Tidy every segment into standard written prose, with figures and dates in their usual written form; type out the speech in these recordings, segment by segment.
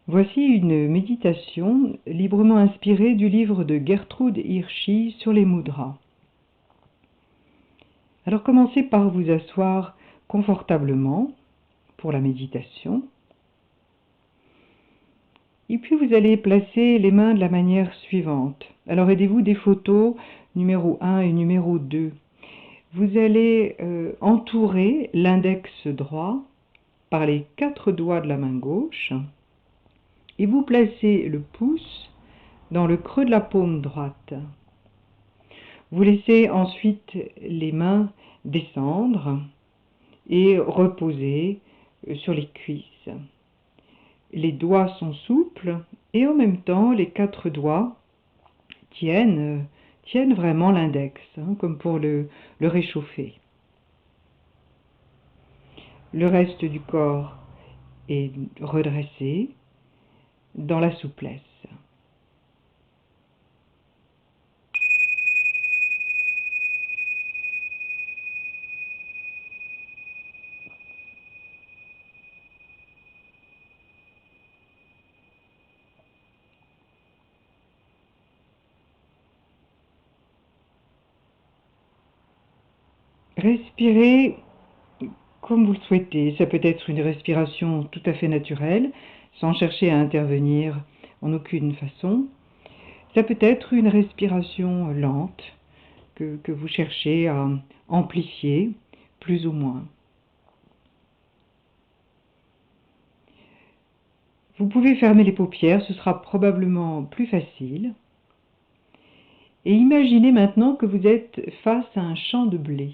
Voici une méditation librement inspirée du livre de Gertrude Hirschi sur les mudras. Alors commencez par vous asseoir confortablement pour la méditation. Et puis vous allez placer les mains de la manière suivante. Alors aidez-vous des photos numéro 1 et numéro 2. Vous allez entourer l'index droit par les 4 doigts de la main gauche et vous placez le pouce dans le creux de la paume droite. Vous laissez ensuite les mains descendre et reposer sur les cuisses. Les doigts sont souples et en même temps les 4 doigts tiennent vraiment l'index, comme pour le réchauffer. Le reste du corps est redressé dans la souplesse. Respirez comme vous le souhaitez. Ça peut être une respiration tout à fait naturelle, sans chercher à intervenir en aucune façon. Ça peut être une respiration lente que vous cherchez à amplifier, plus ou moins. Vous pouvez fermer les paupières, ce sera probablement plus facile. Et imaginez maintenant que vous êtes face à un champ de blé.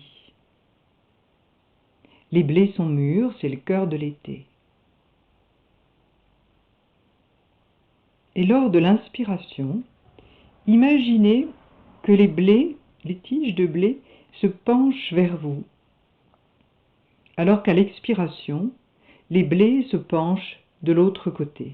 Les blés sont mûrs, c'est le cœur de l'été. Et lors de l'inspiration, imaginez que les tiges de blé se penchent vers vous, alors qu'à l'expiration, les blés se penchent de l'autre côté.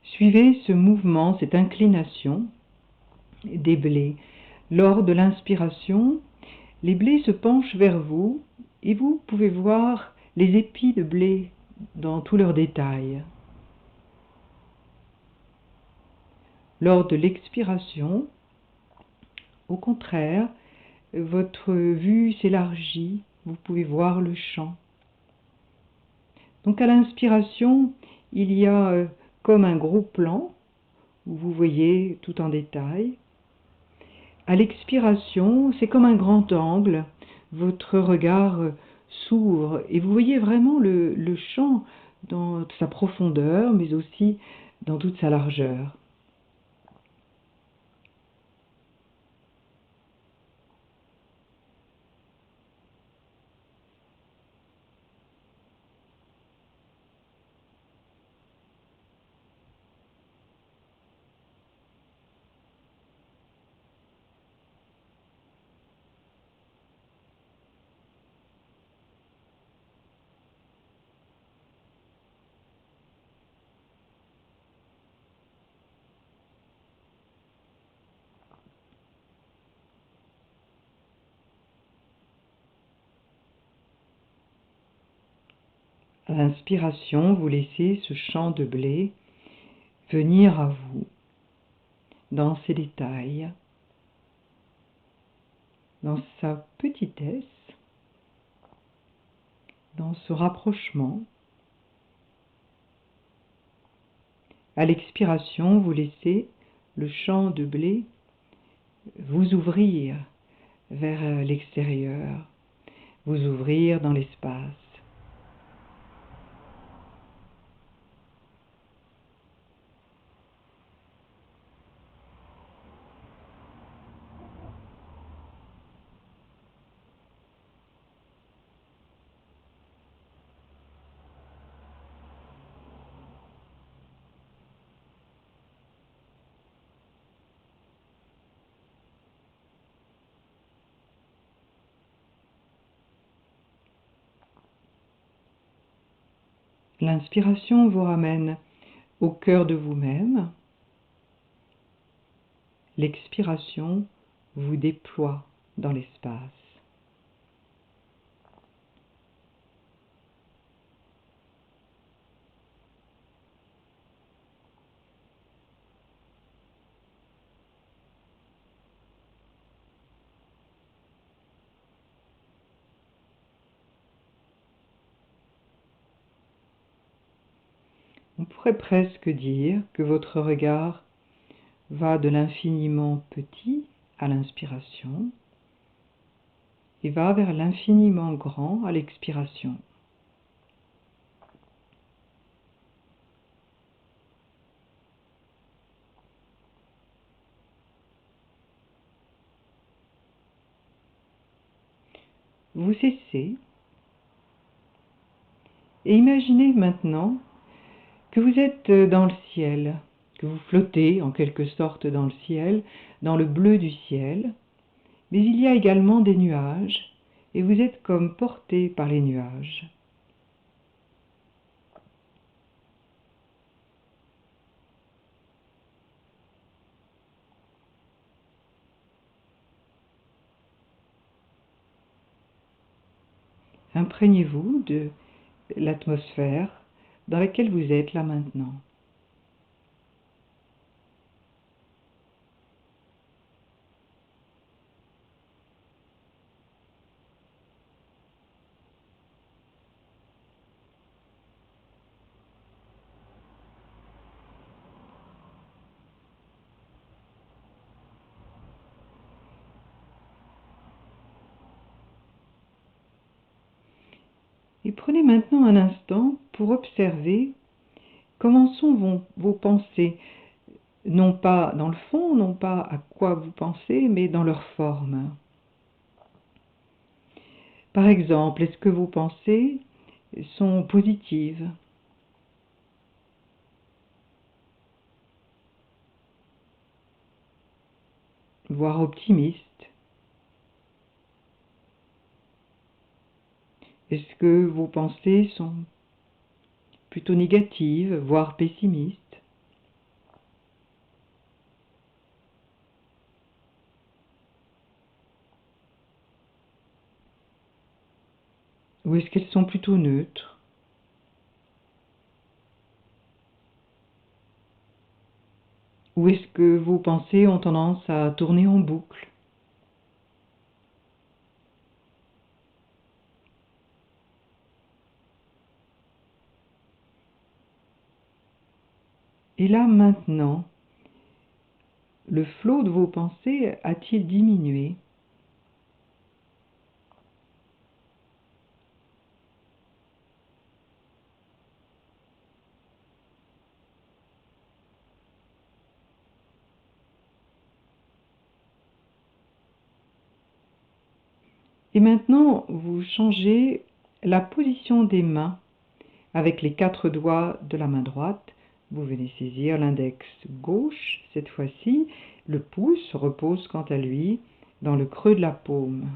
Suivez ce mouvement, cette inclination des blés. Lors de l'inspiration, les blés se penchent vers vous et vous pouvez voir les épis de blé dans tous leurs détails. Lors de l'expiration, au contraire, votre vue s'élargit, vous pouvez voir le champ. Donc à l'inspiration, il y a comme un gros plan où vous voyez tout en détail. À l'expiration, c'est comme un grand angle, votre regard s'ouvre et vous voyez vraiment le champ dans sa profondeur, mais aussi dans toute sa largeur. À l'inspiration, vous laissez ce champ de blé venir à vous dans ses détails, dans sa petitesse, dans ce rapprochement. À l'expiration, vous laissez le champ de blé vous ouvrir vers l'extérieur, vous ouvrir dans l'espace. L'inspiration vous ramène au cœur de vous-même. l'expiration vous déploie dans l'espace. On pourrait presque dire que votre regard va de l'infiniment petit à l'inspiration et va vers l'infiniment grand à l'expiration. Vous cessez et imaginez maintenant que vous êtes dans le ciel, que vous flottez en quelque sorte dans le ciel, dans le bleu du ciel, mais il y a également des nuages et vous êtes comme porté par les nuages. Imprégnez-vous de l'atmosphère dans laquelle vous êtes là maintenant. Et prenez maintenant un instant pour observer comment sont vos pensées, non pas dans le fond, non pas à quoi vous pensez, mais dans leur forme. Par exemple, est-ce que vos pensées sont positives, voire optimistes? Est-ce que vos pensées sont plutôt négatives, voire pessimistes? Ou est-ce qu'elles sont plutôt neutres? Ou est-ce que vos pensées ont tendance à tourner en boucle? Et là maintenant, le flot de vos pensées a-t-il diminué? Et maintenant, vous changez la position des mains avec les 4 doigts de la main droite. Vous venez saisir l'index gauche cette fois-ci. Le pouce repose quant à lui dans le creux de la paume.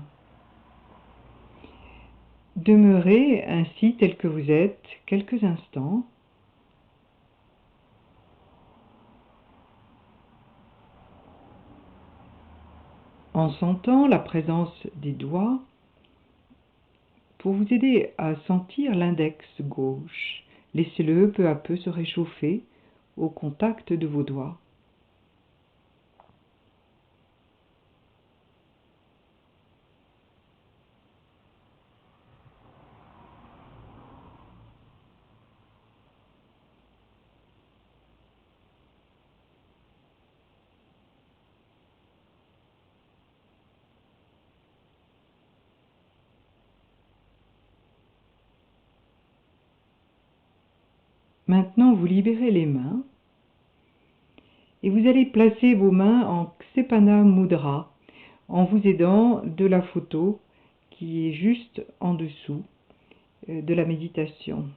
Demeurez ainsi tel que vous êtes quelques instants. En sentant la présence des doigts pour vous aider à sentir l'index gauche. Laissez-le peu à peu se réchauffer au contact de vos doigts. Maintenant, vous libérez les mains et vous allez placer vos mains en Ksepana Mudra en vous aidant de la photo qui est juste en dessous de la méditation.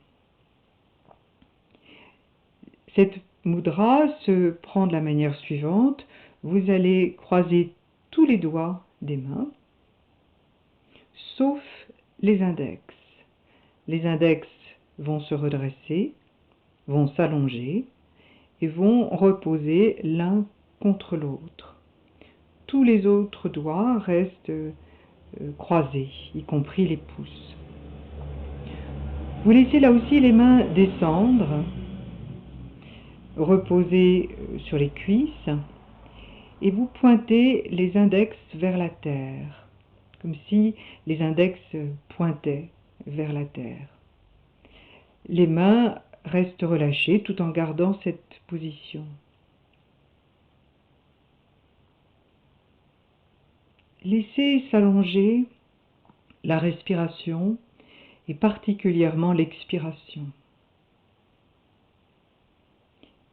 Cette mudra se prend de la manière suivante. Vous allez croiser tous les doigts des mains, sauf les index. Les index vont se redresser, vont s'allonger et vont reposer l'un contre l'autre. tous les autres doigts restent croisés, y compris les pouces. Vous laissez là aussi les mains descendre, reposer sur les cuisses, et vous pointez les index vers la terre, comme si les index pointaient vers la terre. Les mains restent relâchées tout en gardant cette position. Laissez s'allonger la respiration et particulièrement l'expiration.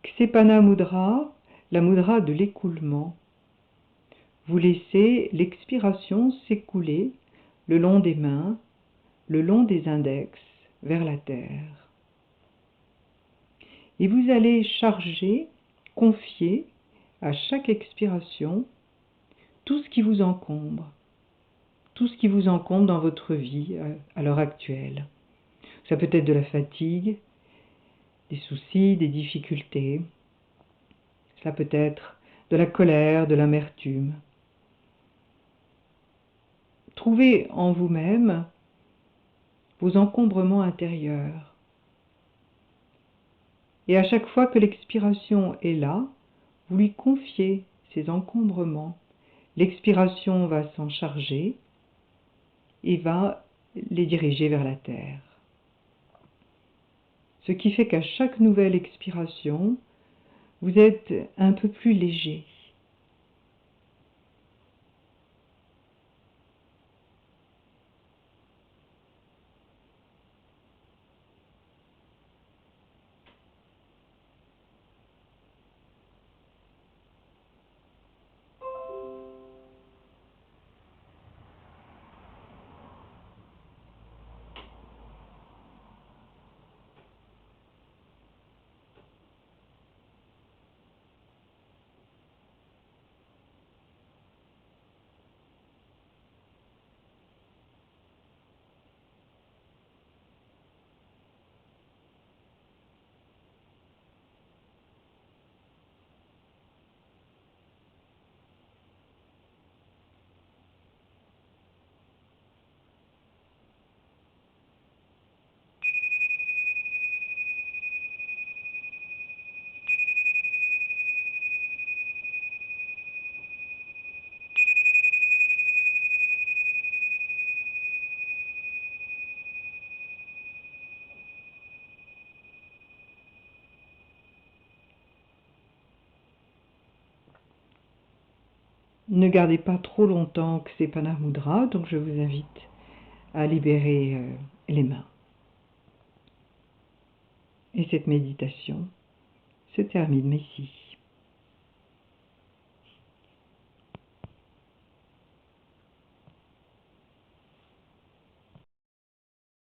Ksepana Mudra, la mudra de l'écoulement. Vous laissez l'expiration s'écouler le long des mains, le long des index, vers la terre. Et vous allez charger, confier à chaque expiration tout ce qui vous encombre dans votre vie à l'heure actuelle. Ça peut être de la fatigue, des soucis, des difficultés. Ça peut être de la colère, de l'amertume. Trouvez en vous-même vos encombrements intérieurs. Et à chaque fois que l'expiration est là, vous lui confiez ces encombrements. L'expiration va s'en charger et va les diriger vers la terre. Ce qui fait qu'à chaque nouvelle expiration, vous êtes un peu plus léger. Ne gardez pas trop longtemps Ksepana Mudra, donc je vous invite à libérer les mains. Et cette méditation se termine ici.